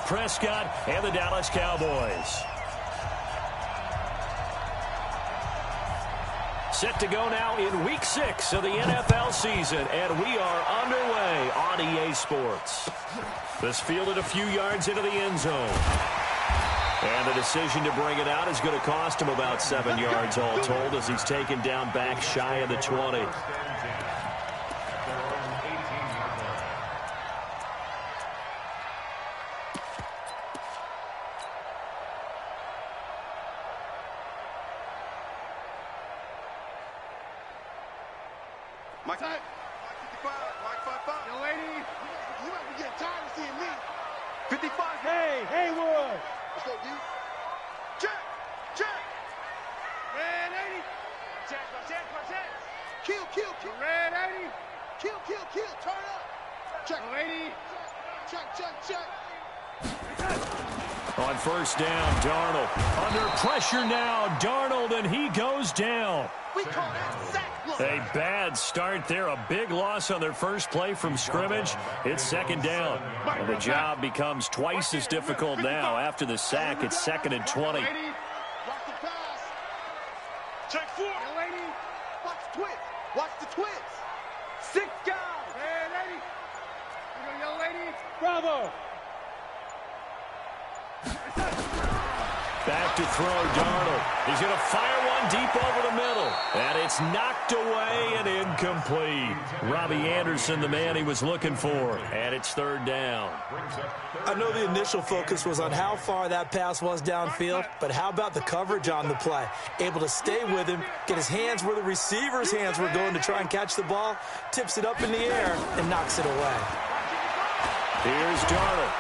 Dak Prescott and the Dallas Cowboys. Set to go now in Week 6 of the NFL season, and we are underway on EA Sports. This fielded a few yards into the end zone. And the decision to bring it out is going to cost him about 7 yards all told as he's taken down back shy of the 20. Mike 55, Mike 55. Yo, lady, you might be getting tired of seeing me. 55. Hey, Haywood. Let's go, dude. Check, check. Red 80. Check. Kill. Red 80. Kill. Turn up. Check, lady. Check. On first down, Darnold. Under pressure now, Darnold, and he goes down. We call that sack. A bad start there, a big loss on their first play from scrimmage. It's second down, and the job becomes twice as difficult now. After the sack, it's 2nd and 20. Watch the pass. Check 4. Yo, lady. Watch the twins. 6 guys. Hey, lady. Yo, lady. Bravo. Back to throw, Darnold. He's going to fire one deep over the middle. And it's knocked away and incomplete. Robbie Anderson, the man he was looking for. And it's 3rd down. I know the initial focus was on how far that pass was downfield, but how about the coverage on the play? Able to stay with him, get his hands where the receiver's hands were going to try and catch the ball, tips it up in the air, and knocks it away. Here's Darnold.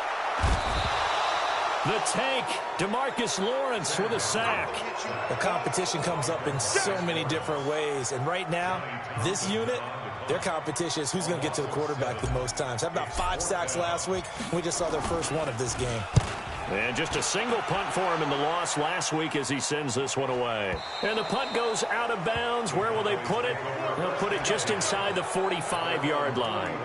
The tank, DeMarcus Lawrence with a sack. The competition comes up in so many different ways, and right now, this unit, their competition is who's going to get to the quarterback the most times. Had about 5 sacks last week. We just saw their first one of this game. And just a single punt for him in the loss last week as he sends this one away. And the punt goes out of bounds. Where will they put it? They'll put it just inside the 45-yard line.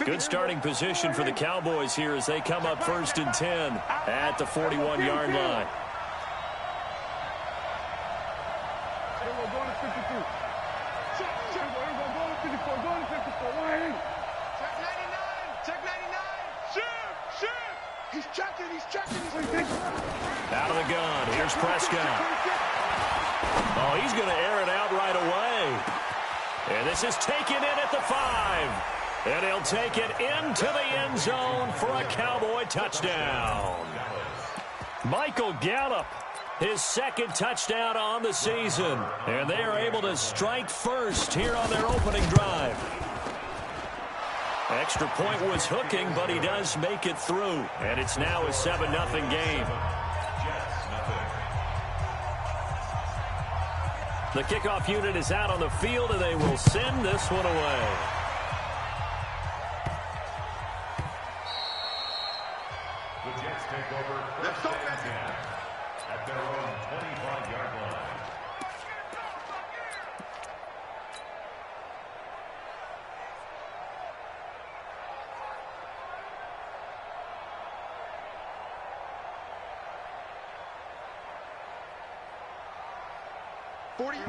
Good starting position for the Cowboys here as they come up 1st and 10 at the 41-yard line. Check 99. Shoot. He's checking. Out of the gun. Here's Prescott. Oh, he's going to air it out right away. And this is taken in at the 5. And he'll take it into the end zone for a Cowboy touchdown. Michael Gallup, his 2nd touchdown on the season. And they are able to strike first here on their opening drive. Extra point was hooking, but he does make it through. And it's now a 7-0 game. The kickoff unit is out on the field, and they will send this one away. At their own 25-yard line.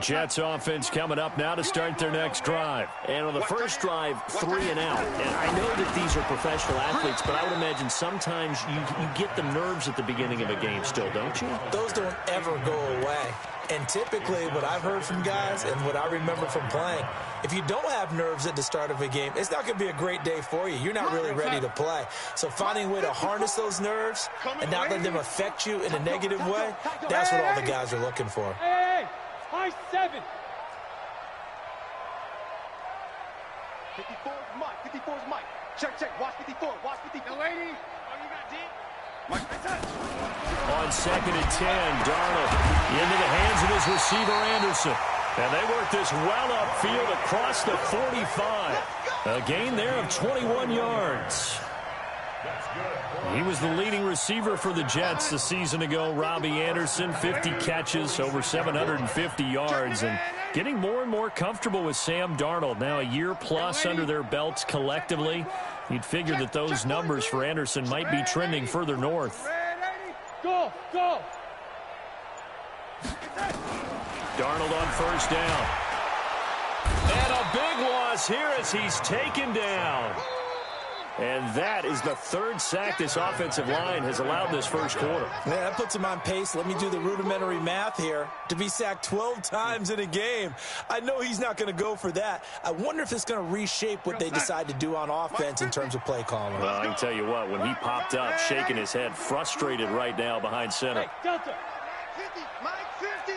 Jets offense coming up now to start their next drive. And on the first drive, 3 and out. And I know that these are professional athletes, but I would imagine sometimes you get the nerves at the beginning of a game still, don't you? Those don't ever go away. And typically what I've heard from guys and what I remember from playing, if you don't have nerves at the start of a game, it's not going to be a great day for you. You're not really ready to play. So finding a way to harness those nerves and not let them affect you in a negative way, that's what all the guys are looking for. Hey, high 7. 54 is Mike. 54 is Mike. Check. Watch 54. Watch 54. Yo, lady. Oh, you got D? Mike, on 2nd and 10, Darnold into the hands of his receiver, Anderson. And they work this well upfield across the 45. A gain there of 21 yards. That's good. He was the leading receiver for the Jets a season ago. Robbie Anderson, 50 catches, over 750 yards, and getting more and more comfortable with Sam Darnold. Now a year plus under their belts collectively. You'd figure that those numbers for Anderson might be trending further north. Go, go. Darnold on first down. And a big loss here as he's taken down. And that is the third sack this offensive line has allowed this first quarter. Yeah, that puts him on pace. Let me do the rudimentary math here. To be sacked 12 times in a game, I know he's not going to go for that. I wonder if it's going to reshape what they decide to do on offense in terms of play calling. Well, I can tell you what, when he popped up, shaking his head, frustrated right now behind center. Hey, Delta. 50, Mike 50.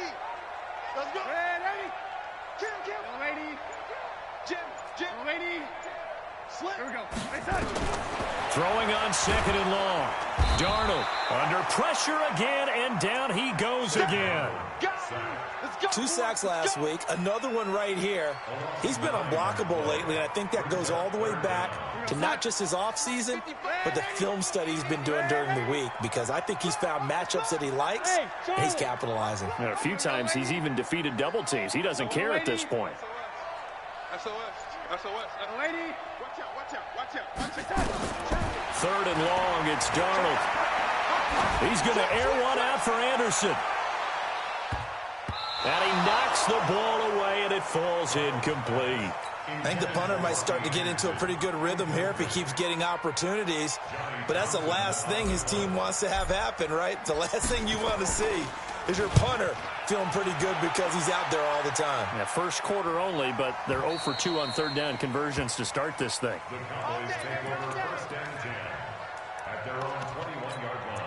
Let's go. Ready. Kill. Lady. Jim. Lady. Slip. Here we go. Throwing on second and long. Darnold under pressure again, and down he goes again. Two sacks last week, another one right here. He's been unblockable lately, and I think that goes all the way back to not just his offseason, but the film study he's been doing during the week, because I think he's found matchups that he likes, and he's capitalizing. And a few times he's even defeated double teams. He doesn't care at this point. SOS. Lady. Watch out. Third and long, it's Darnold. He's going to air one out for Anderson. And he knocks the ball away, and it falls incomplete. I think the punter might start to get into a pretty good rhythm here if he keeps getting opportunities. But that's the last thing his team wants to have happen, right? The last thing you want to see is your punter feeling pretty good because he's out there all the time. Yeah, first quarter only, but they're 0 for 2 on third down conversions to start this thing. The Cowboys take over first and 10 at their own 21-yard line.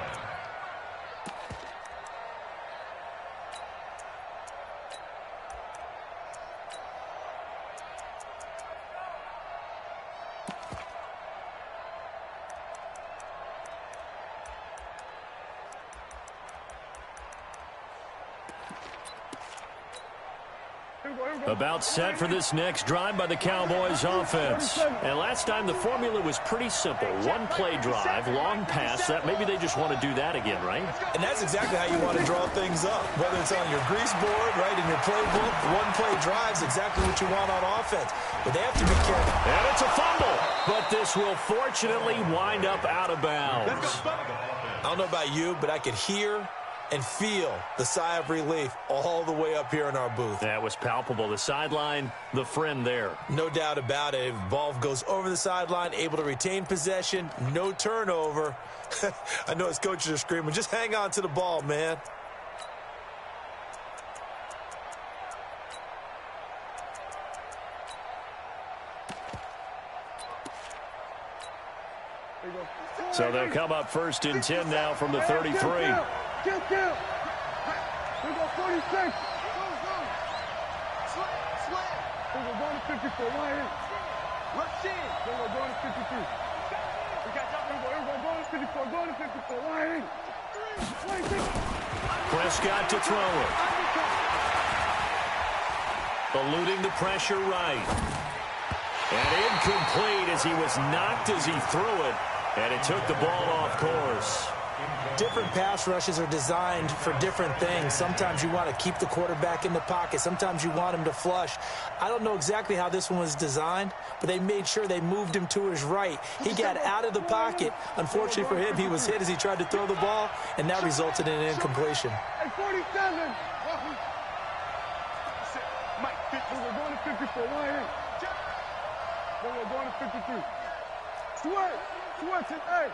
About set for this next drive by the Cowboys offense. And last time the formula was pretty simple. One play drive, long pass. That maybe they just want to do that again, right? And that's exactly how you want to draw things up. Whether it's on your grease board, right, in your playbook, one play drive's exactly what you want on offense. But they have to be careful. And it's a fumble. But this will fortunately wind up out of bounds. I don't know about you, but I could hear and feel the sigh of relief all the way up here in our booth. That was palpable. The sideline, the friend there. No doubt about it. If the ball goes over the sideline, able to retain possession, no turnover. I know his coaches are screaming, just hang on to the ball, man. So they'll come up first and 10 now from the 33. Kill. We go 46. Go. Slam. We're going to 54. Why in? Rush in. We're going to 53. We got that. We're going to 54. Going to 54. Why in? Prescott to throw it. Eluding the pressure right. And incomplete as he was knocked as he threw it. And it took the ball off course. Different pass rushes are designed for different things. Sometimes you want to keep the quarterback in the pocket. Sometimes you want him to flush. I don't know exactly how this one was designed, but they made sure they moved him to his right. He got out of the pocket. Unfortunately for him, he was hit as he tried to throw the ball, and that resulted in an incompletion. 47. Mike, we're going to 54. Why in? We're going to 53. Switch it, hey.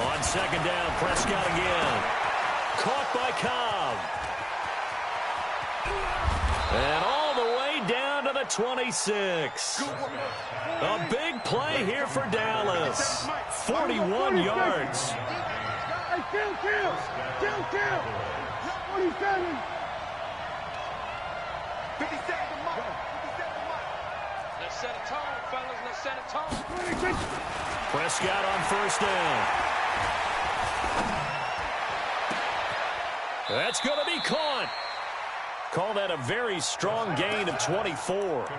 On second down, Prescott again. Caught by Cobb. And all the way down to the 26. A big play here for Dallas. 41 yards. Hey, kill. 47. 57. Let's set a tone, fellas. Let's set a tone. Prescott on first down. That's going to be caught. Call that a very strong gain of 24.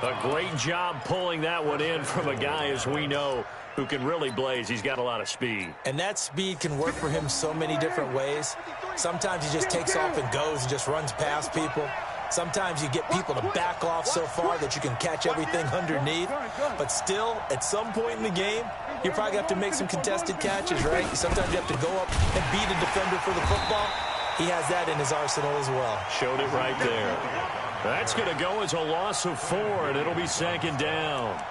A great job pulling that one in from a guy, as we know, who can really blaze. He's got a lot of speed. And that speed can work for him so many different ways. Sometimes he just takes off and goes and just runs past people. Sometimes you get people to back off so far that you can catch everything underneath. But still, at some point in the game, you probably have to make some contested catches, right? Sometimes you have to go up and beat a defender for the football. He has that in his arsenal as well. Showed it right there. That's going to go as a loss of 4, and it'll be 2nd down.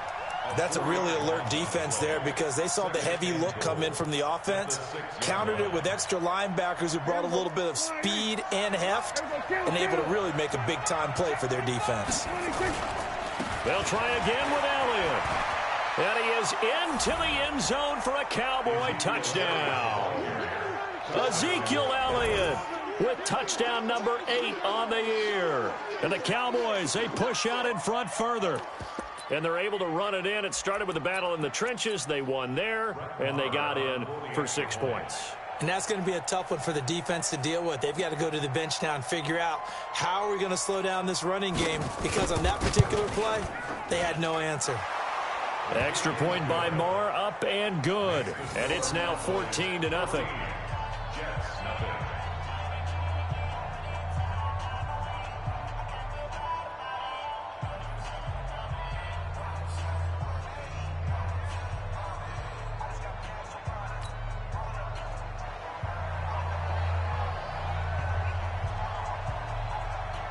That's a really alert defense there because they saw the heavy look come in from the offense, countered it with extra linebackers who brought a little bit of speed and heft, and able to really make a big-time play for their defense. They'll try again with Elliott. And he is into the end zone for a Cowboy touchdown. Ezekiel Elliott with touchdown number 8 on the year. And the Cowboys, they push out in front further. And they're able to run it in. It started with a battle in the trenches. They won there, and they got in for 6 points. And that's going to be a tough one for the defense to deal with. They've got to go to the bench now and figure out how are we going to slow down this running game, because on that particular play, they had no answer. Extra point by Marr, up and good. And it's now 14-0.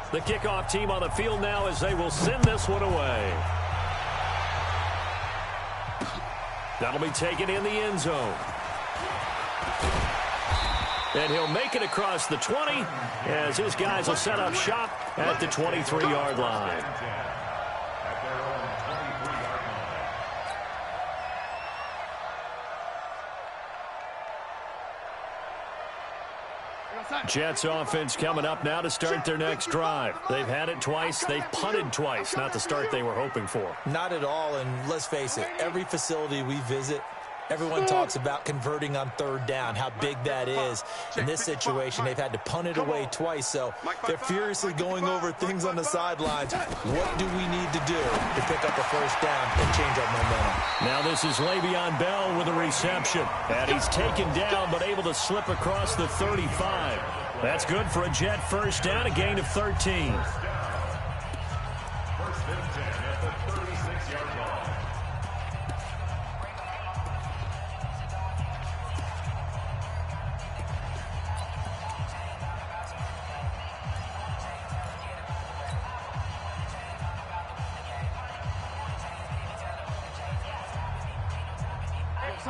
The kickoff team on the field now as they will send this one away. That'll be taken in the end zone. And he'll make it across the 20 as his guys will set up shop at the 23-yard line. Jets offense coming up now to start their next drive. They've had it twice. They've punted twice. Not the start they were hoping for. Not at all, and let's face it, every facility we visit, everyone talks about converting on 3rd down, how big that is. In this situation, they've had to punt it away twice, so they're furiously going over things on the sidelines. What do we need to do to pick up a 1st down and change our momentum? Now this is Le'Veon Bell with a reception. And he's taken down but able to slip across the 35. That's good for a Jet 1st down, a gain of 13.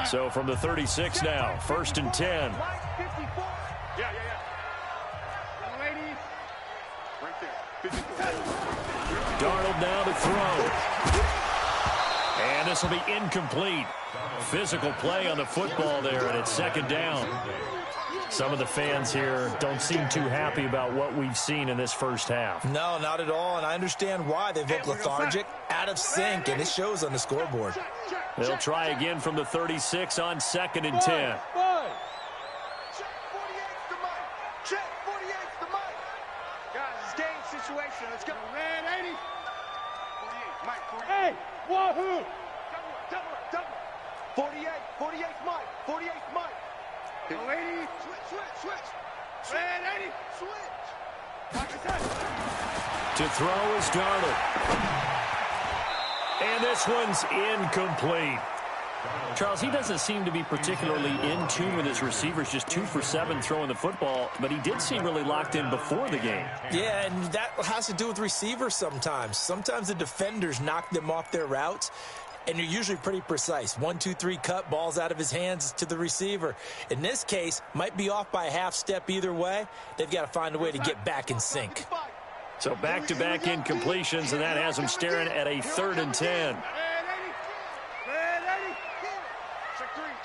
So from the 36 now, 1st and 10. Darnold now to throw. And this will be incomplete. Physical play on the football there, and it's 2nd down. Some of the fans here don't seem too happy about what we've seen in this first half. No, not at all, and I understand why. They look lethargic, out of sync, and it shows on the scoreboard. They'll try again from the 36 on 2nd and 10. Check 48's the mic. Check 48's the mic. Guys, it's game situation. Let's go. Red 80. 48, Mike, 48. Hey, wahoo. Double. 48, 48's Mike. 48's Mike. 80. Switch. Red 80. Switch. To throw is Darnold. And this one's incomplete. Charles, he doesn't seem to be particularly in tune with his receivers, just 2 for 7 throwing the football, but he did seem really locked in before the game. Yeah, and that has to do with receivers sometimes. Sometimes the defenders knock them off their routes, and you're usually pretty precise. 1, 2, 3 cut, balls out of his hands to the receiver. In this case, might be off by a half step either way. They've got to find a way to get back in sync. So back-to-back incompletions, and that has him staring at a 3rd and 10. Red 80.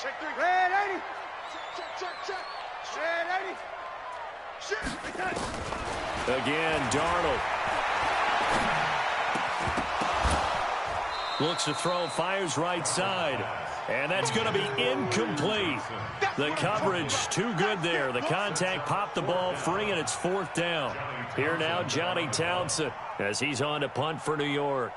Check 3. Red 80. Check. Red 80. Again, Darnold. Looks to throw, fires right side. And that's going to be incomplete. The coverage too good there. The contact popped the ball free, and it's 4th down. Here now, Johnny Townsend, as he's on to punt for New York.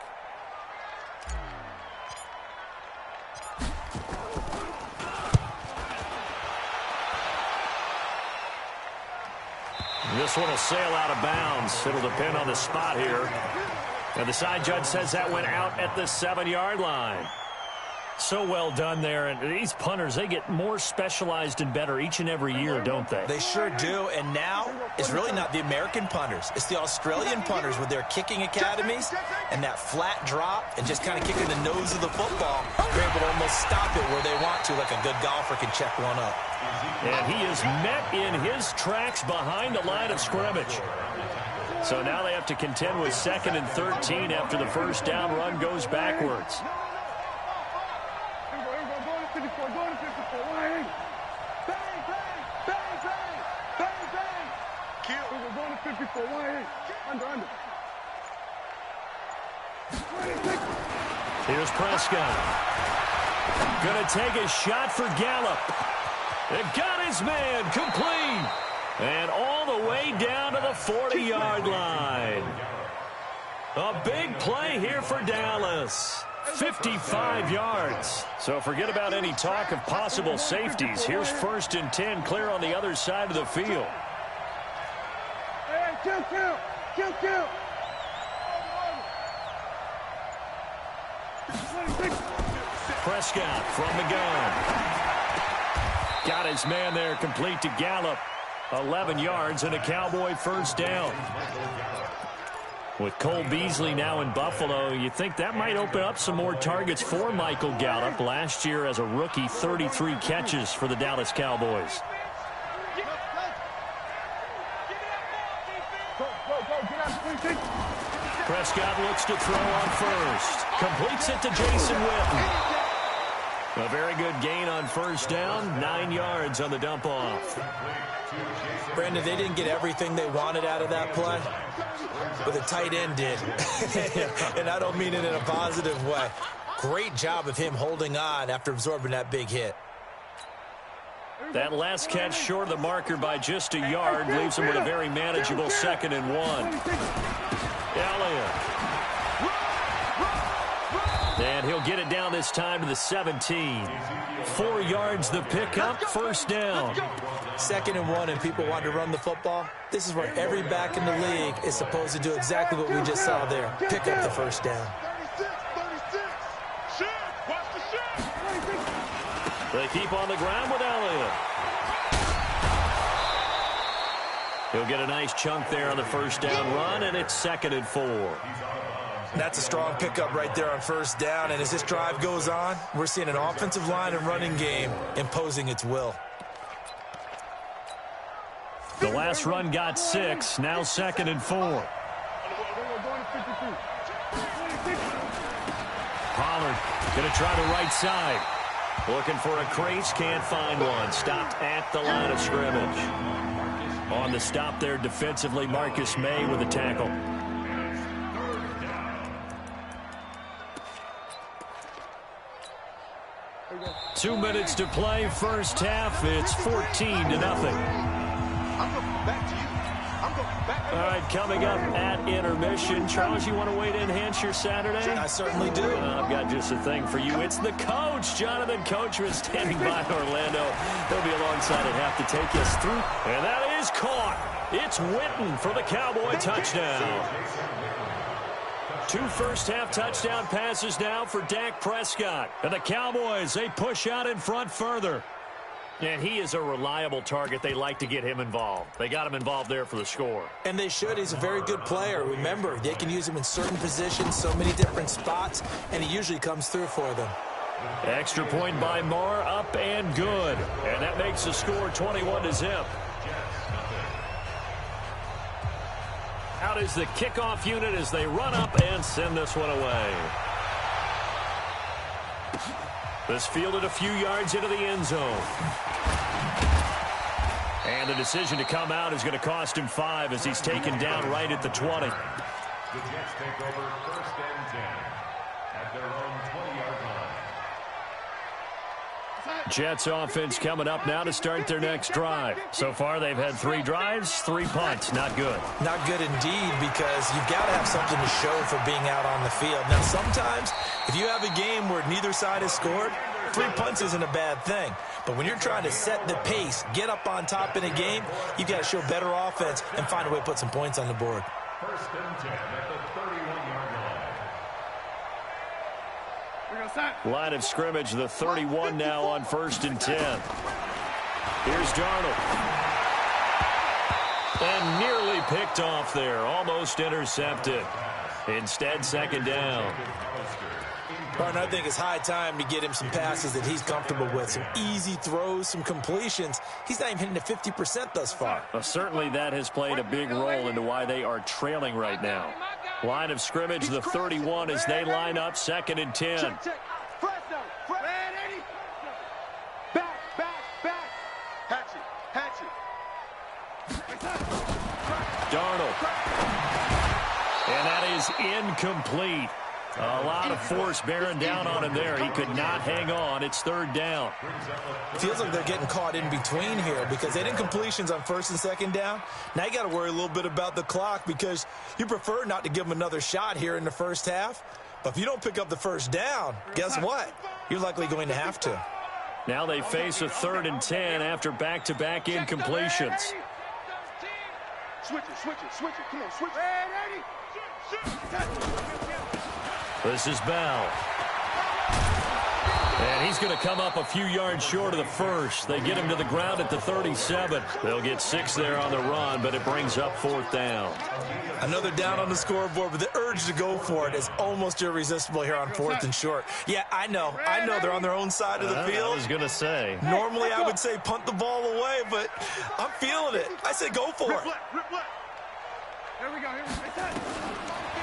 This one will sail out of bounds. It'll depend on the spot here. And the side judge says that went out at the 7-yard line. So well done there. And these punters, they get more specialized and better each and every year, don't they? They sure do. And now it's really not the American punters. It's the Australian punters with their kicking academies and that flat drop and just kind of kicking the nose of the football. They're able to almost stop it where they want to, like a good golfer can check one up. And he is met in his tracks behind the line of scrimmage. So now they have to contend with 2nd and 13 after the first down run goes backwards. Here's Prescott. Going to take a shot for Gallup. They've got his man complete. And all the way down to the 40-yard line. A big play here for Dallas. 55 yards. So forget about any talk of possible safeties. Here's 1st and 10 clear on the other side of the field. Kill. Prescott from the gun. Got his man there complete to Gallup. 11 yards and a Cowboy first down. With Cole Beasley now in Buffalo, you think that might open up some more targets for Michael Gallup. Last year as a rookie, 33 catches for the Dallas Cowboys. Prescott looks to throw on first. Completes it to Jason Witten. A very good gain on first down. 9 yards on the dump off. Brandon, they didn't get everything they wanted out of that play, but the tight end did. And I don't mean it in a positive way. Great job of him holding on after absorbing that big hit. That last catch short of the marker by just a yard leaves him with a very manageable 2nd and 1. Elliott. And he'll get it down this time to the 17. 4 yards the pickup, first down. 2nd and 1 and people want to run the football. This is where every back in the league is supposed to do exactly what we just saw there. Pick up the first down. 36. Watch the shot. They keep on the ground with Elliott. He'll get a nice chunk there on the first down run, and it's 2nd and 4. That's a strong pickup right there on first down, and as this drive goes on, we're seeing an offensive line and running game imposing its will. The last run got 6, now 2nd and 4. Pollard going to try the right side. Looking for a crease, can't find one. Stopped at the line of scrimmage. On the stop there defensively, Marcus May with a tackle. Two minutes to play, first half. It's 14-0. All right, coming up at intermission. Charles, you want to wait to enhance your Saturday? I certainly do. I've got just a thing for you. It's the coach, Jonathan Coachman, standing by Orlando. He'll be alongside at half to take us through. And that is caught. It's Witten for the Cowboy touchdown. 2 first-half touchdown passes now for Dak Prescott. And the Cowboys, they push out in front further. And he is a reliable target. They like to get him involved. They got him involved there for the score. And they should. He's a very good player. Remember, they can use him in certain positions, so many different spots, and he usually comes through for them. Extra point by Marr, up and good. And that makes the score 21-0. Out is the kickoff unit as they run up and send this one away. This fielded a few yards into the end zone. And the decision to come out is going to cost him 5 as he's taken down right at the 20. The Jets take over 1st and 10 at their own 20-yard line. Jets offense coming up now to start their next drive. So far, they've had 3 drives, 3 punts. Not good. Not good indeed, because you've got to have something to show for being out on the field. Now, sometimes, if you have a game where neither side has scored, 3 punts isn't a bad thing. But when you're trying to set the pace, get up on top in a game, you've got to show better offense and find a way to put some points on the board. First and 10 at the 31-yard line. Line of scrimmage, the 31 now on 1st and 10. Here's Darnold. And nearly picked off there. Almost intercepted. Instead, 2nd down. Barton, I think it's high time to get him some passes that he's comfortable with. Some easy throws, some completions. He's not even hitting the 50% thus far. Well, certainly that has played a big role into why they are trailing right now. Line of scrimmage, the 31 as they line up, 2nd and 10. Darnold. And that is incomplete. A lot of force bearing down on him there. He could not hang on. It's 3rd down. Feels like they're getting caught in between here because they didn't completions on 1st and 2nd down. Now you got to worry a little bit about the clock because you prefer not to give them another shot here in the first half. But if you don't pick up the 1st down, guess what? You're likely going to have to. Now they face a 3rd and 10 after back-to-back incompletions. Switch it. Come on, switch it. This is Bell. And he's going to come up a few yards short of the 1st. They get him to the ground at the 37. They'll get 6 there on the run, but it brings up 4th down. Another down on the scoreboard, but the urge to go for it is almost irresistible here on 4th and short. Yeah, I know they're on their own side of the field. I was going to say. Normally I would say punt the ball away, but I'm feeling it. I say go for it. Here we go.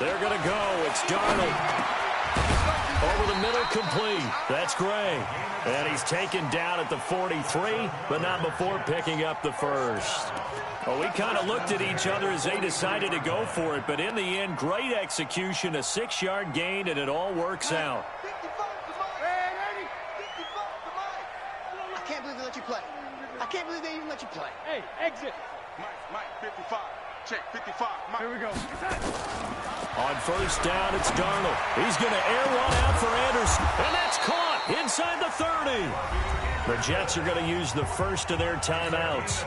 They're going to go. It's Darnold. Over the middle, complete. That's Gray. And he's taken down at the 43, but not before picking up the 1st. Well, we kind of looked at each other as they decided to go for it, but in the end, great execution, a 6-yard gain, and it all works out. I can't believe they let you play. I can't believe they even let you play. Hey, exit. Mike, 55. Check, 55. Mike. Here we go. On 1st down, it's Darnold. He's going to air one out for Anderson, and that's caught inside the 30. The Jets are going to use the first of their timeouts,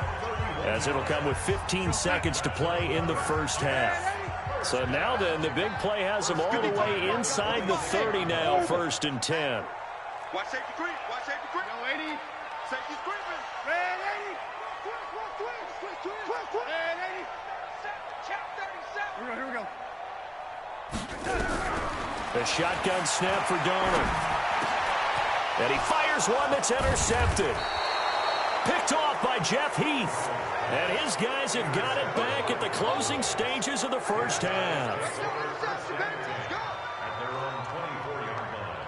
as it'll come with 15 seconds to play in the first half. So now then, the big play has them all the way inside the 30 now, 1st and 10. Watch safety creep. No, 80. Safety's creeping. Red 80. Twist. Red 80. Chap 37. Here we go. The shotgun snap for Darnold. And he fires one that's intercepted. Picked off by Jeff Heath. And his guys have got it back at the closing stages of the first half. At their own 24-yard line.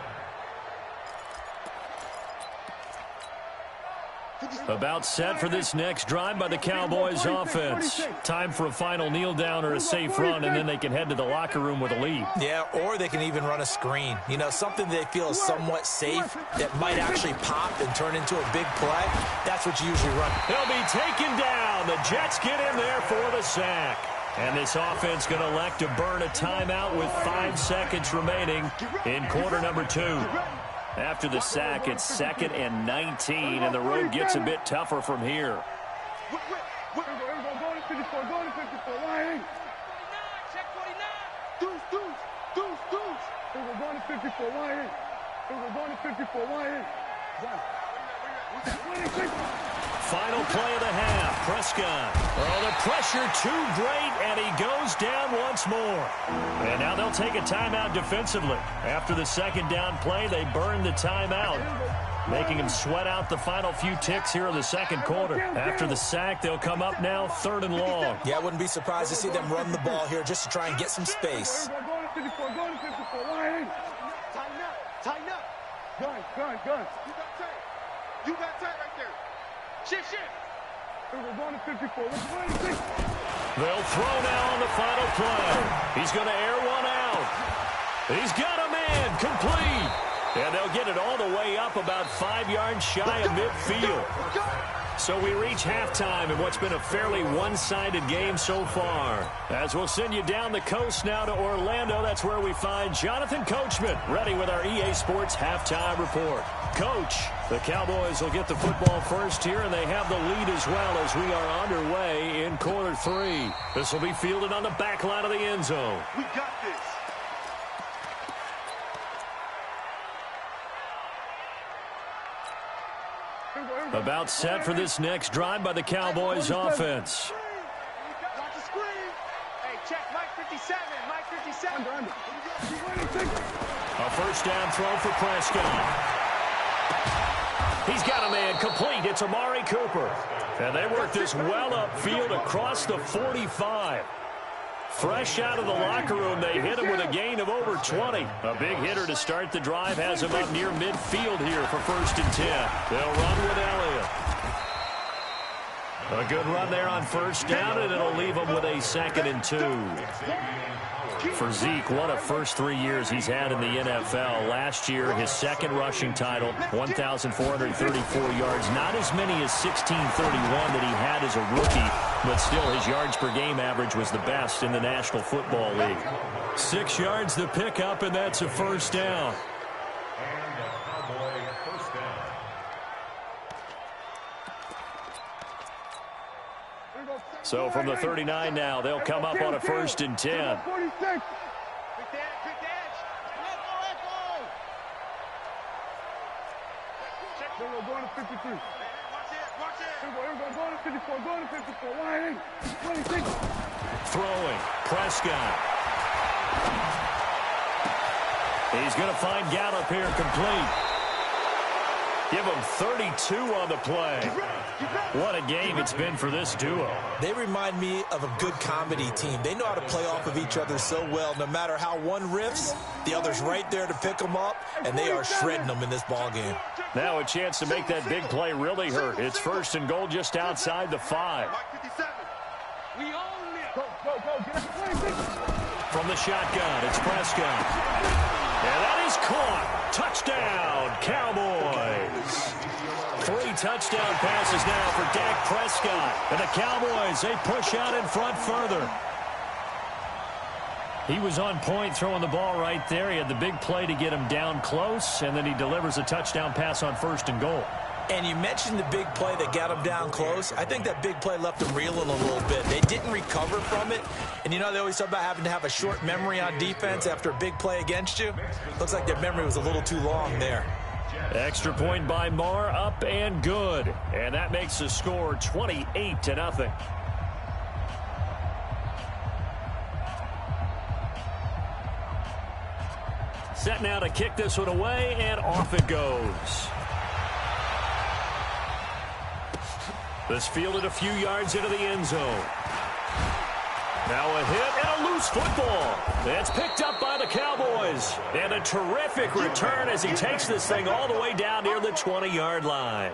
About set for this next drive by the Cowboys offense. Time for a final kneel down or a safe run, and then they can head to the locker room with a lead. Yeah, or they can even run a screen. You know, something they feel is somewhat safe that might actually pop and turn into a big play. That's what you usually run. He'll be taken down. The Jets get in there for the sack. And this offense going to elect to burn a timeout with 5 seconds remaining in quarter number 2. After the sack, it's 2nd and 19, and the road gets a bit tougher from here. Go to 54. Line. Check 49. Deuce. We're going to 54. Line. We're going to 54. Line. Final play of the half. Prescott. Oh, the pressure too great, and he goes down once more. And now they'll take a timeout defensively. After the 2nd down play, they burn the timeout, making him sweat out the final few ticks here in the 2nd quarter. After the sack, they'll come up now 3rd and long. Yeah, I wouldn't be surprised to see them run the ball here just to try and get some space. Go to 54. Line. Tighten up. Gun. You got tight right there. Shit. We're going to 54. They'll throw now on the final play. He's going to air one out. He's got a man complete. And they'll get it all the way up about 5 yards shy of midfield. So we reach halftime in what's been a fairly one-sided game so far. As we'll send you down the coast now to Orlando, that's where we find Jonathan Coachman ready with our EA Sports halftime report. Coach, the Cowboys will get the football first here, and they have the lead as well as we are underway in quarter 3. This will be fielded on the back line of the end zone. We got this. About set for this next drive by the Cowboys offense. Watch the screen. Hey, check Mike 57. Mike 57. A first down throw for Prescott. He's got a man complete. It's Amari Cooper. And they work this well upfield across the 45. Fresh out of the locker room, they hit him with a gain of over 20. A big hitter to start the drive has him up near midfield here for 1st and 10. They'll run with Elliott. A good run there on 1st down, and it'll leave them with a 2nd and 2. For Zeke, what a first 3 years he's had in the NFL. Last year, his 2nd rushing title, 1,434 yards. Not as many as 1,631 that he had as a rookie, but still his yards per game average was the best in the National Football League. 6 yards the pickup, and that's a 1st down. So from the 39 now, they'll come up on a 1st and 10. Going to 53. Watch it. Going to 54. Going to 54. Wide 26. Throwing. Prescott. He's going to find Gallup here complete. Give him 32 on the play. What a game it's been for this duo. They remind me of a good comedy team. They know how to play off of each other so well. No matter how one riffs, the other's right there to pick them up, and they are shredding them in this ball game. Now a chance to make that big play really hurt. It's 1st and goal just outside the 5. We own it. Go. From the shotgun, it's Prescott. And that is caught. Touchdown, Cowboys. 3 touchdown passes now for Dak Prescott. And the Cowboys, they push out in front further. He was on point throwing the ball right there. He had the big play to get him down close, and then he delivers a touchdown pass on 1st and goal. And you mentioned the big play that got him down close. I think that big play left him reeling a little bit. They didn't recover from it. And, you know, they always talk about having to have a short memory on defense after a big play against you. Looks like their memory was a little too long there. Extra point by Marr, up and good. And that makes the score 28-0. Set now to kick this one away, and off it goes. This fielded a few yards into the end zone. Now a hit and a loose football. It's picked up by the Cowboys. And a terrific return as he takes this thing all the way down near the 20-yard line.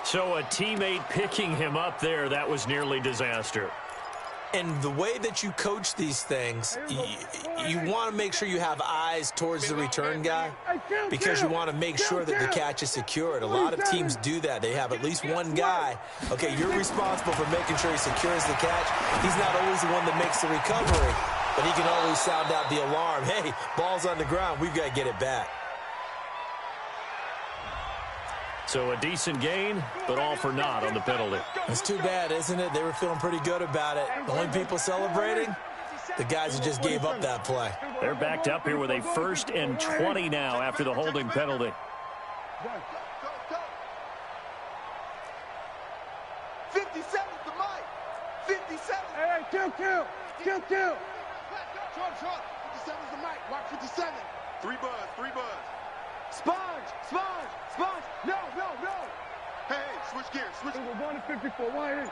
So a teammate picking him up there, that was nearly disaster. And the way that you coach these things, you want to make sure you have eyes towards the return guy because you want to make sure that the catch is secured. A lot of teams do that. They have at least one guy. Okay, you're responsible for making sure he secures the catch. He's not always the one that makes the recovery, but he can always sound out the alarm. Hey, ball's on the ground. We've got to get it back. So a decent gain, but all for naught on the penalty. It's too bad, isn't it? They were feeling pretty good about it. The only people celebrating, the guys who just gave up that play. They're backed up here with a 1st and 20 now after the holding penalty. 57 to Mike. 57. Hey, kill. 57 to Mike. Watch 57. 3 buzz. Sponge. No. Hey, switch gears. We're going to 54. Wide in.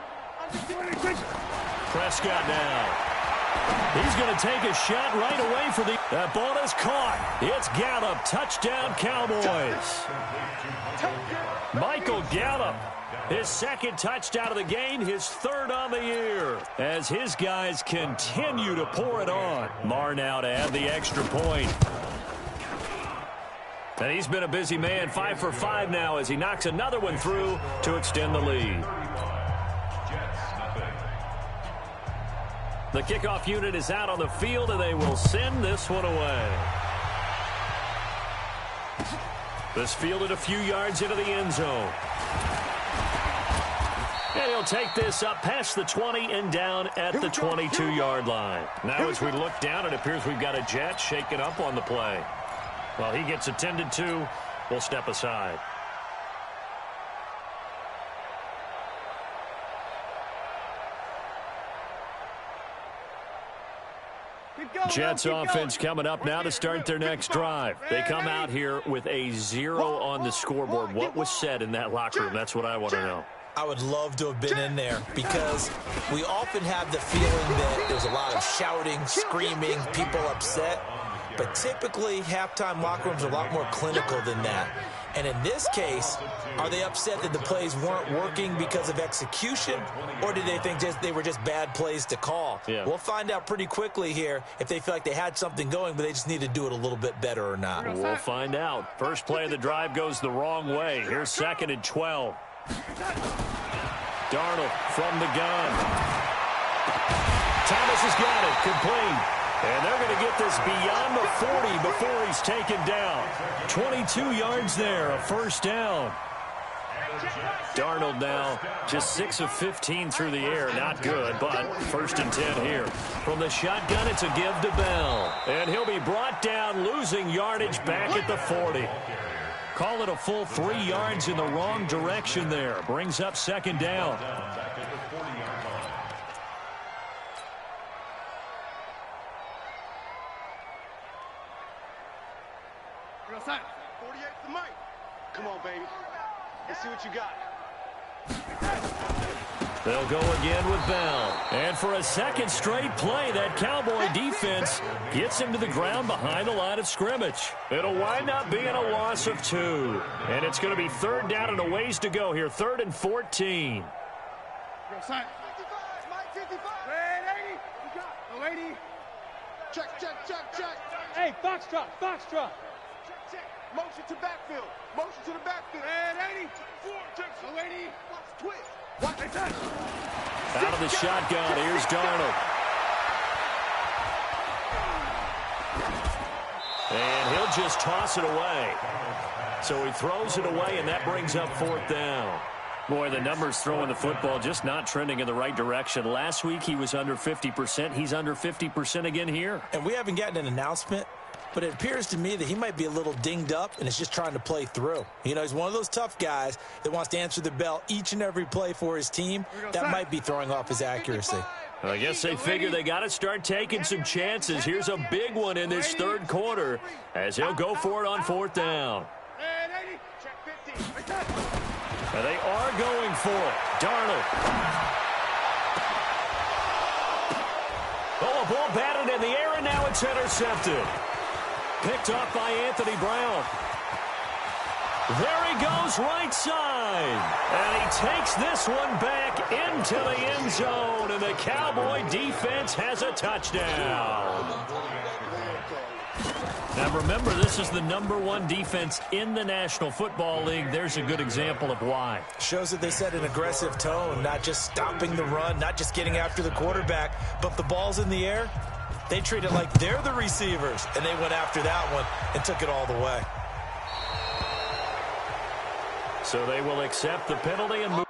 Prescott now. He's going to take a shot right away for the... That ball is caught. It's Gallup. Touchdown, Cowboys. Michael Gallup. His 2nd touchdown of the game, his 3rd on the year. As his guys continue to pour it on. Marr now to add the extra point. And he's been a busy man, 5 for 5 now as he knocks another one through to extend the lead. The kickoff unit is out on the field, and they will send this one away. This fielded a few yards into the end zone. And he'll take this up past the 20 and down at the 22-yard line. Now as we look down, it appears we've got a Jet shaken up on the play. While he gets attended to, we'll step aside. Jets offense coming up now to start their next drive. They come out here with a 0 on the scoreboard. What was said in that locker room? That's what I want to know. I would love to have been in there because we often have the feeling that there's a lot of shouting, screaming, people upset. But typically, halftime locker rooms are a lot more clinical than that. And in this case, are they upset that the plays weren't working because of execution, or did they think they were just bad plays to call? Yeah. We'll find out pretty quickly here if they feel like they had something going, but they just need to do it a little bit better or not. We'll find out. First play of the drive goes the wrong way. Here's 2nd and 12. Darnold from the gun. Thomas has got it. Complete. And they're going to get this beyond the 40 before he's taken down. 22 yards there, a first down. Darnold now just 6 of 15 through the air. Not good, but 1st and 10 here. From the shotgun, it's a give to Bell. And he'll be brought down, losing yardage back at the 40. Call it a full 3 yards in the wrong direction there. Brings up 2nd down. Outside. 48 to Mike. Come on, baby. Let's see what you got. They'll go again with Bell. And for a second straight play, that Cowboy defense gets him to the ground behind the line of scrimmage. It'll wind up being a loss of 2. And it's going to be 3rd down and a ways to go here. 3rd and 14. Outside. 55, Mike 55. Red 80. You got it. No 80. Check, check, check, check. Hey, foxtrot, foxtrot. Motion to backfield. Motion to the backfield. And 80. 4. No 80. Twitch. Watch it. Out of the shotgun. Here's Darnold. And he'll just toss it away. So he throws it away, and that brings up 4th down. Boy, the numbers throwing the football just not trending in the right direction. Last week he was under 50%. He's under 50% again here. And we haven't gotten an announcement, but it appears to me that he might be a little dinged up and is just trying to play through. You know, he's one of those tough guys that wants to answer the bell each and every play for his team. That might be throwing off his accuracy. I guess they figure they got to start taking some chances. Here's a big one in this 3rd quarter as he'll go for it on 4th down. And they are going for it. Darnold. Oh, a ball batted in the air, and now it's intercepted. Picked off by Anthony Brown. There he goes, right side. And he takes this one back into the end zone, and the Cowboy defense has a touchdown. Now, remember, this is the #1 defense in the National Football League. There's a good example of why. Shows that they set an aggressive tone, not just stopping the run, not just getting after the quarterback, but if the ball's in the air, they treat it like they're the receivers, and they went after that one and took it all the way. So they will accept the penalty and move.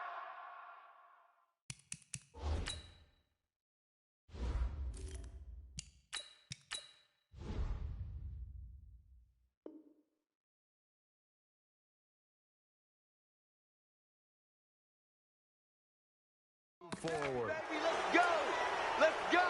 Forward. Let's go. Let's go.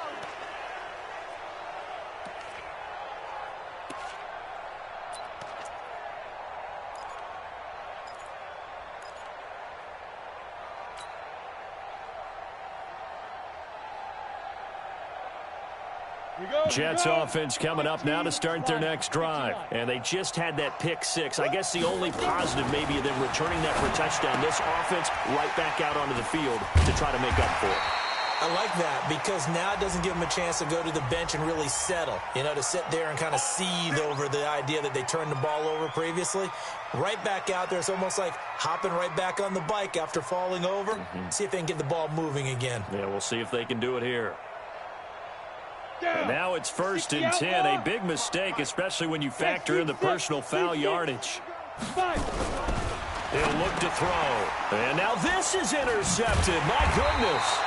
Jets offense coming up now to start their next drive. And they just had that pick 6. I guess the only positive maybe of them returning that for a touchdown. This offense right back out onto the field to try to make up for it. I like that because now it doesn't give him a chance to go to the bench and really settle, to sit there and kind of seethe over the idea that they turned the ball over previously. Right back out there. It's almost like hopping right back on the bike after falling over. See if they can get the ball moving again. Yeah, we'll see if they can do it here. And now it's 1st and 10. A big mistake, especially when you factor in the personal foul yardage. He'll look to throw. And now this is intercepted. My goodness.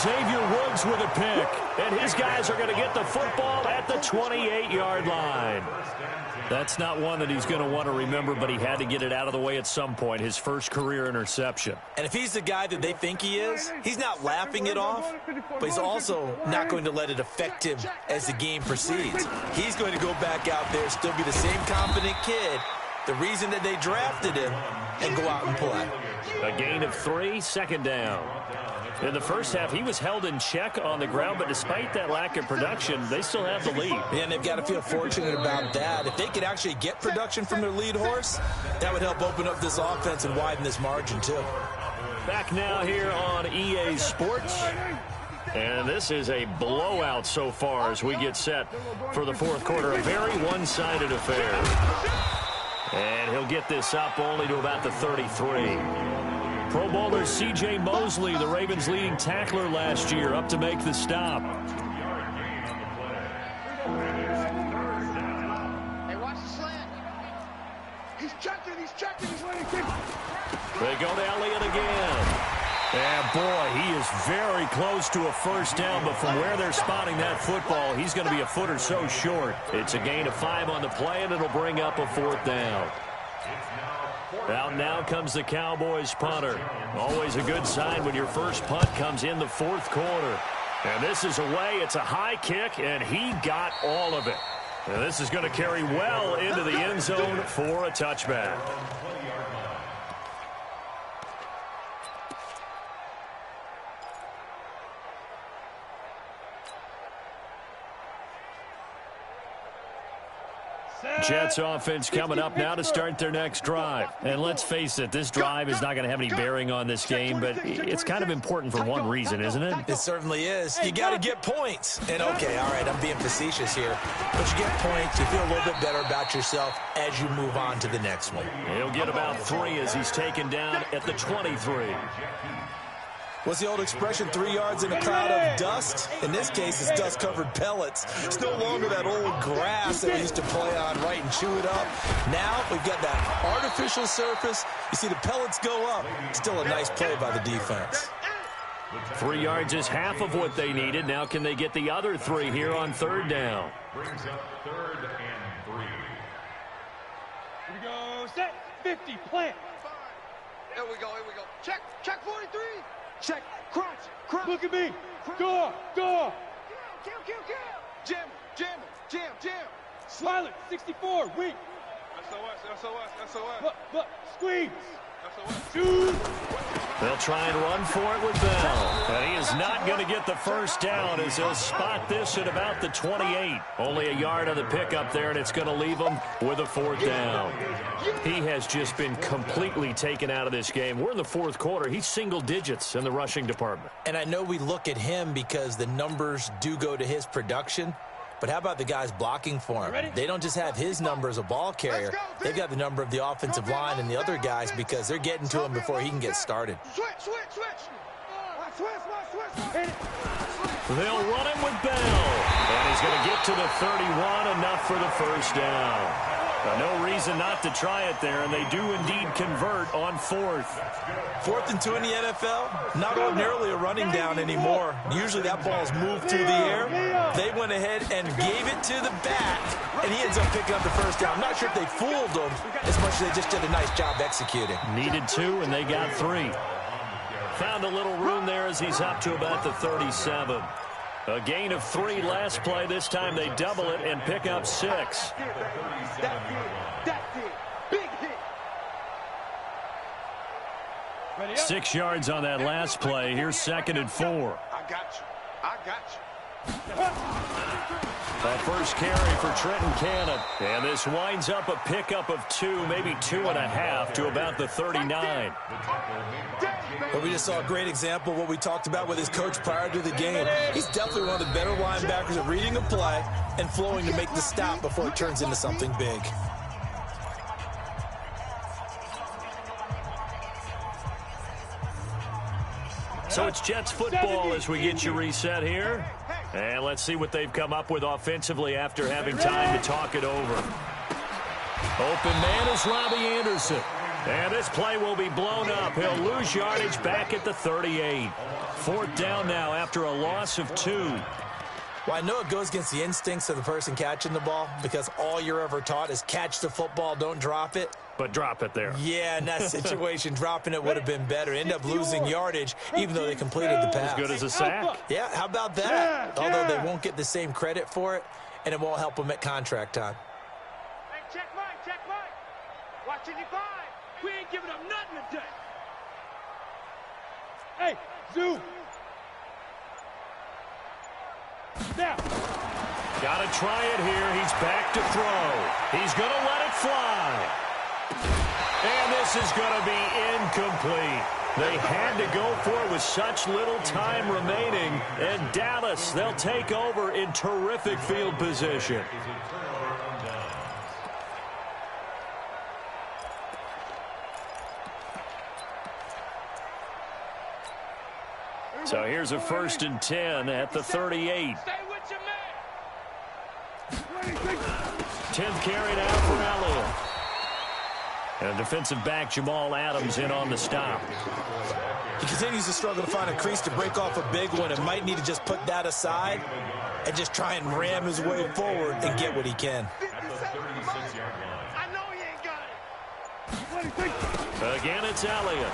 Xavier Woods with a pick. And his guys are going to get the football at the 28-yard line. That's not one that he's going to want to remember, but he had to get it out of the way at some point, his first career interception. And if he's the guy that they think he is, he's not laughing it off, but he's also not going to let it affect him as the game proceeds. He's going to go back out there, still be the same confident kid, the reason that they drafted him, and go out and play. A gain of 3, 2nd down. In the first half, he was held in check on the ground, but despite that lack of production, they still have the lead. And they've got to feel fortunate about that. If they could actually get production from their lead horse, that would help open up this offense and widen this margin, too. Back now here on EA Sports. And this is a blowout so far as we get set for the 4th quarter. A very one-sided affair. And he'll get this up only to about the 33. Pro Bowler C.J. Mosley, the Ravens' leading tackler last year, up to make the stop. Hey, watch the slant. He's checking, he's waiting. They go to Elliott again. And, boy, he is very close to a first down, but from where they're spotting that football, he's going to be a foot or so short. It's a gain of 5 on the play, and it'll bring up a 4th down. Out now comes the Cowboys punter. Always a good sign when your first punt comes in the 4th quarter. And this is away. It's a high kick, and he got all of it. And this is going to carry well into the end zone for a touchback. Jets offense coming up now to start their next drive. And let's face it, this drive is not going to have any bearing on this game, but it's kind of important for one reason, isn't it? It certainly is. You got to get points. And, okay, all right, I'm being facetious here. But you get points, you feel a little bit better about yourself as you move on to the next one. He'll get about 3 as he's taken down at the 23. What's the old expression, 3 yards in a cloud of dust? In this case, it's dust-covered pellets. It's no longer that old grass that we used to play on, right, and chew it up. Now we've got that artificial surface. You see the pellets go up. Still a nice play by the defense. 3 yards is half of what they needed. Now can they get the other 3 here on 3rd down? Brings up 3rd and 3. Here we go. Set. 50. Plant. Here we go. Check 43. Check. Crunch. Look at me. Go. Kill. Jam. Pilot. 64. Weak. SOS. Look. Squeeze. SOS. Shoot. They'll try and run for it with Bell. And he is not going to get the first down as he'll spot this at about the 28. Only a yard on the pickup there, and it's going to leave him with a 4th down. He has just been completely taken out of this game. We're in the 4th quarter. He's single digits in the rushing department. And I know we look at him because the numbers do go to his production. But how about the guys blocking for him? They don't just have his number as a ball carrier. They've got the number of the offensive line and the other guys because they're getting to him before he can get started. Switch. They'll run him with Bell. And he's going to get to the 31, enough for the first down. No reason not to try it there, and they do indeed convert on 4th. 4th and 2 in the NFL, not ordinarily a running down anymore. Usually that ball's moved through the air. They went ahead and gave it to the back, and he ends up picking up the first down. I'm not sure if they fooled him as much as they just did a nice job executing. Needed 2, and they got 3. Found a little room there as he's up to about the 37. A gain of 3 last play. This time they double it and pick up 6. That's it. Big hit. 6 yards on that last play. Here's 2nd and 4. I got you. A first carry for Trenton Cannon. And this winds up a pickup of 2, maybe 2.5 to about the 39. Well, we just saw a great example of what we talked about with his coach prior to the game. He's definitely one of the better linebackers at reading a play and flowing to make the stop before it turns into something big. So it's Jets football as we get you reset here. And let's see what they've come up with offensively after having time to talk it over. Open man is Robbie Anderson. And this play will be blown up. He'll lose yardage back at the 38. 4th down now after a loss of 2. Well, I know it goes against the instincts of the person catching the ball because all you're ever taught is catch the football, don't drop it. But drop it there. Yeah, in that situation, dropping it would have been better. End up losing yardage, even though they completed the pass. As good as a sack. Yeah, how about that? Although they won't get the same credit for it, and it won't help them at contract time. Hey, check Mike, check Mike. Watch 55. We ain't giving up nothing today. Hey, Zoo. Now. Got to try it here. He's back to throw. He's going to let it fly. And this is going to be incomplete. They had to go for it with such little time remaining. And Dallas, they'll take over in terrific field position. So here's a 1st and 10 at the 38. Stay with your man. 10th carry now for Elliott. And defensive back Jamal Adams in on the stop. He continues to struggle to find a crease to break off a big one and might need to just put that aside and just try and ram his way forward and get what he can. I know he ain't got it. Again, it's Elliott.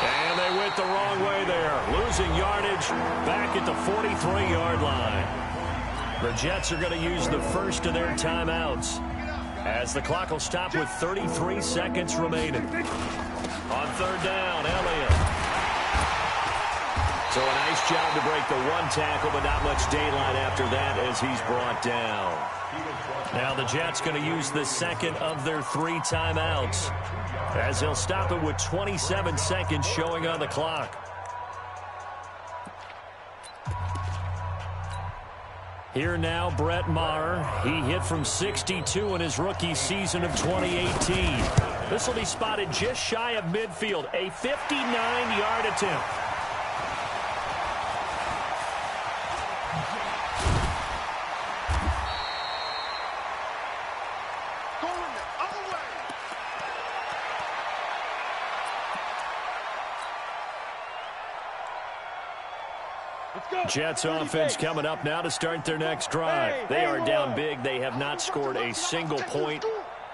And they went the wrong way there. Losing yardage back at the 43-yard line. The Jets are going to use the first of their timeouts as the clock will stop with 33 seconds remaining. On 3rd down, Elliott. So a nice job to break the 1 tackle, but not much daylight after that as he's brought down. Now the Jets going to use the second of their 3 timeouts as they'll stop it with 27 seconds showing on the clock. Here now, Brett Maher. He hit from 62 in his rookie season of 2018. This will be spotted just shy of midfield, a 59-yard attempt. Jets offense coming up now to start their next drive. They are down big. They have not scored a single point.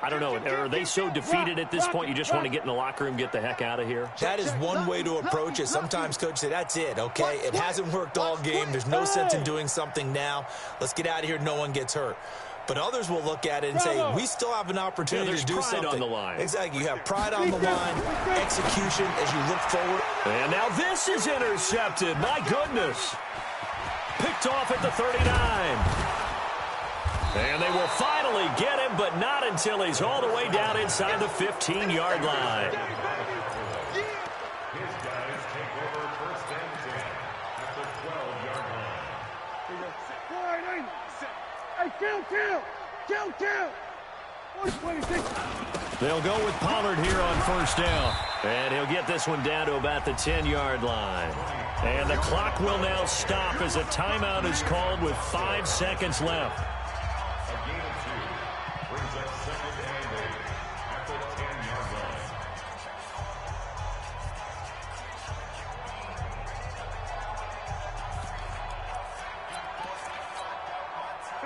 I don't know. Are they so defeated at this point you just want to get in the locker room, get the heck out of here? That is one way to approach it. Sometimes coaches say, that's it, okay? It hasn't worked all game. There's no sense in doing something now. Let's get out of here. No one gets hurt. But others will look at it and say, we still have an opportunity to do something. On the line. Exactly. You have pride on the line, execution as you look forward. And now this is intercepted. My goodness. Picked off at the 39. And they will finally get him, but not until he's all the way down inside the 15-yard line. His guys take over 1st and 10 at the 12-yard line. Hey, kill. 26. They'll go with Pollard here on 1st down. And he'll get this one down to about the 10-yard line. And the clock will now stop as a timeout is called with 5 seconds left. A gain of 2 brings up 2nd and 8 at the 10-yard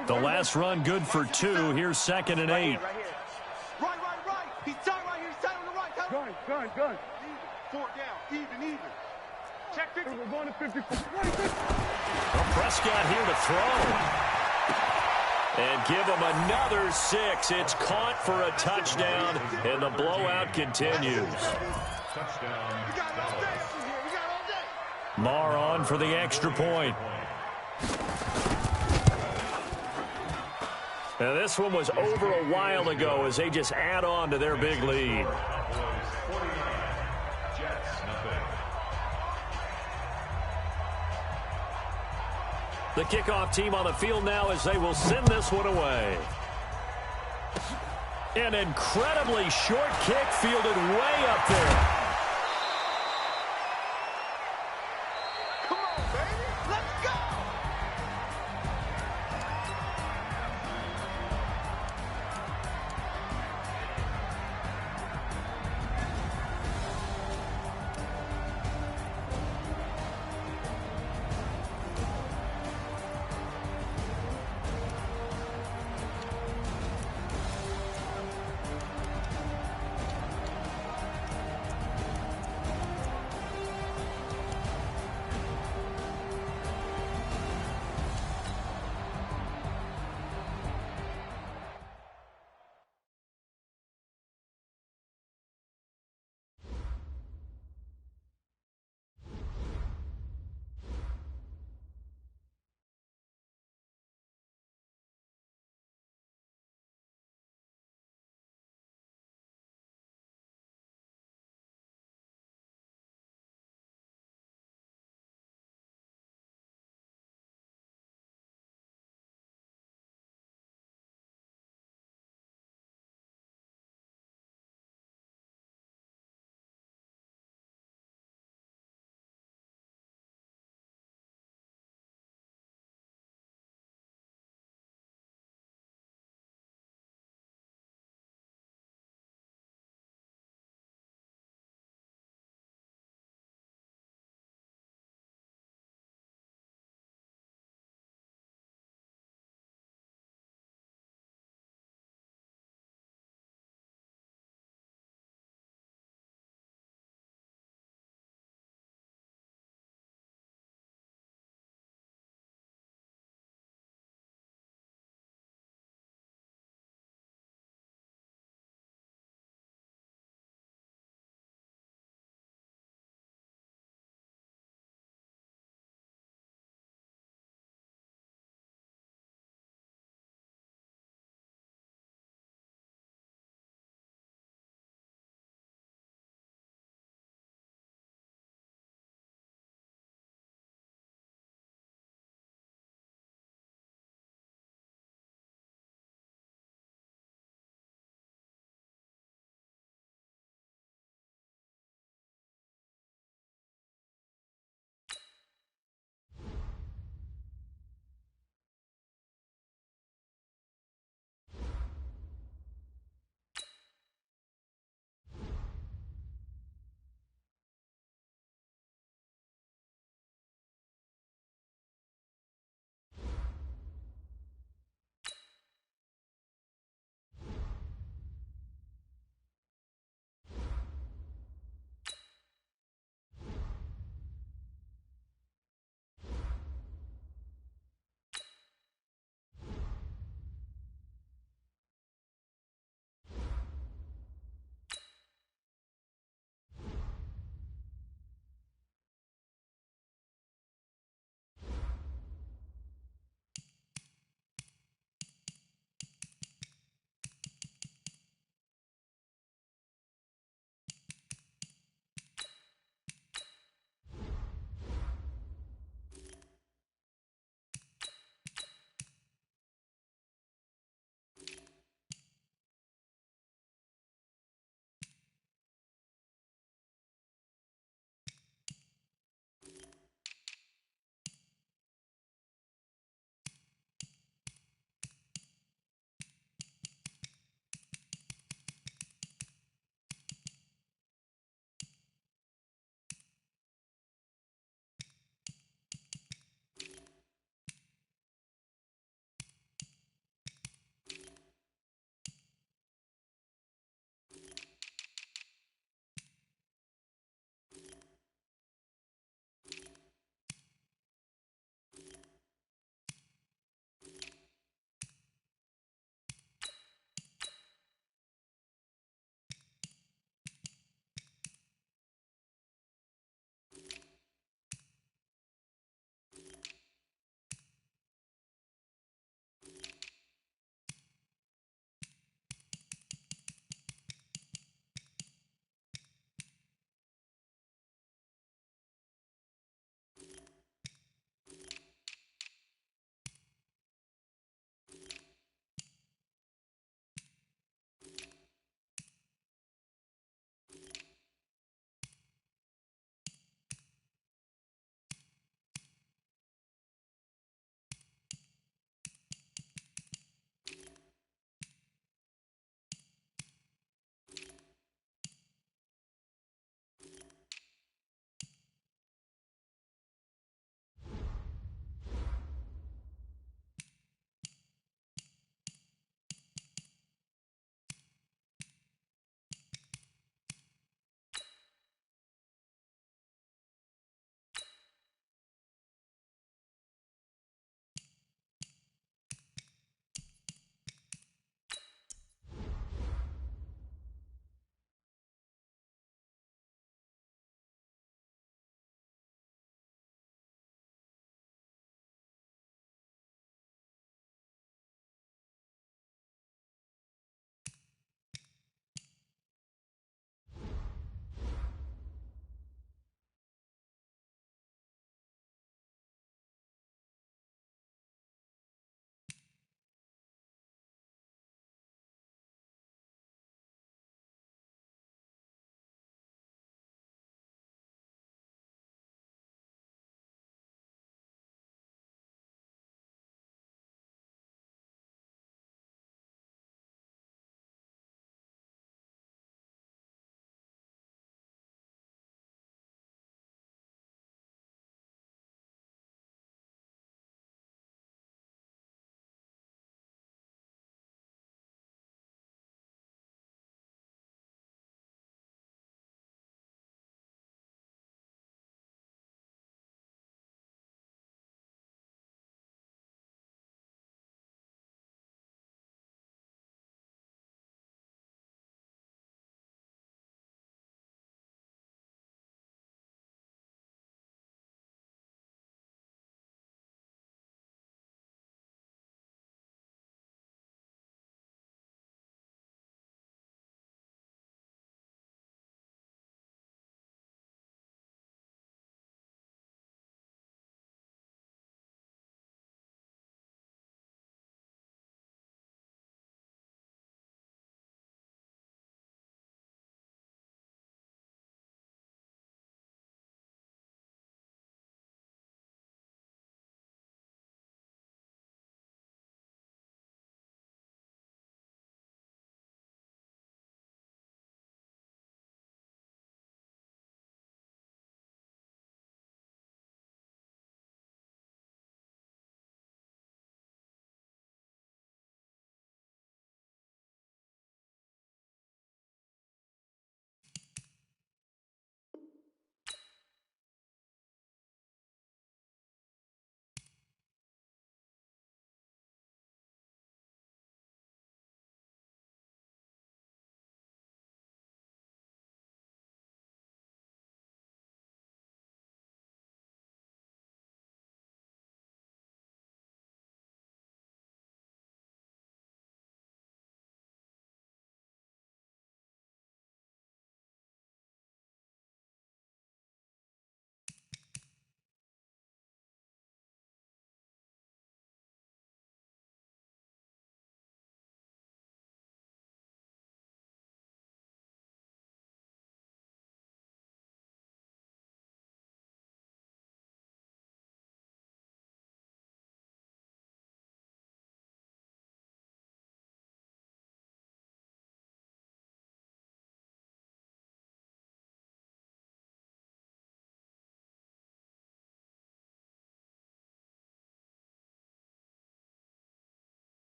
line. The last run good for 2. Here's 2nd and 8. Right here. Right. He's tight right here. He's tight on the right. Gun. 4 down. Even. Check 50. We're going to 54. Well, Prescott here to throw. And give him another 6. It's caught for a touchdown, and the blowout continues. Touchdown. We got all day. Marr on for the extra point. Now, this one was over a while ago as they just add on to their big lead. The kickoff team on the field now as they will send this one away. An incredibly short kick fielded way up there.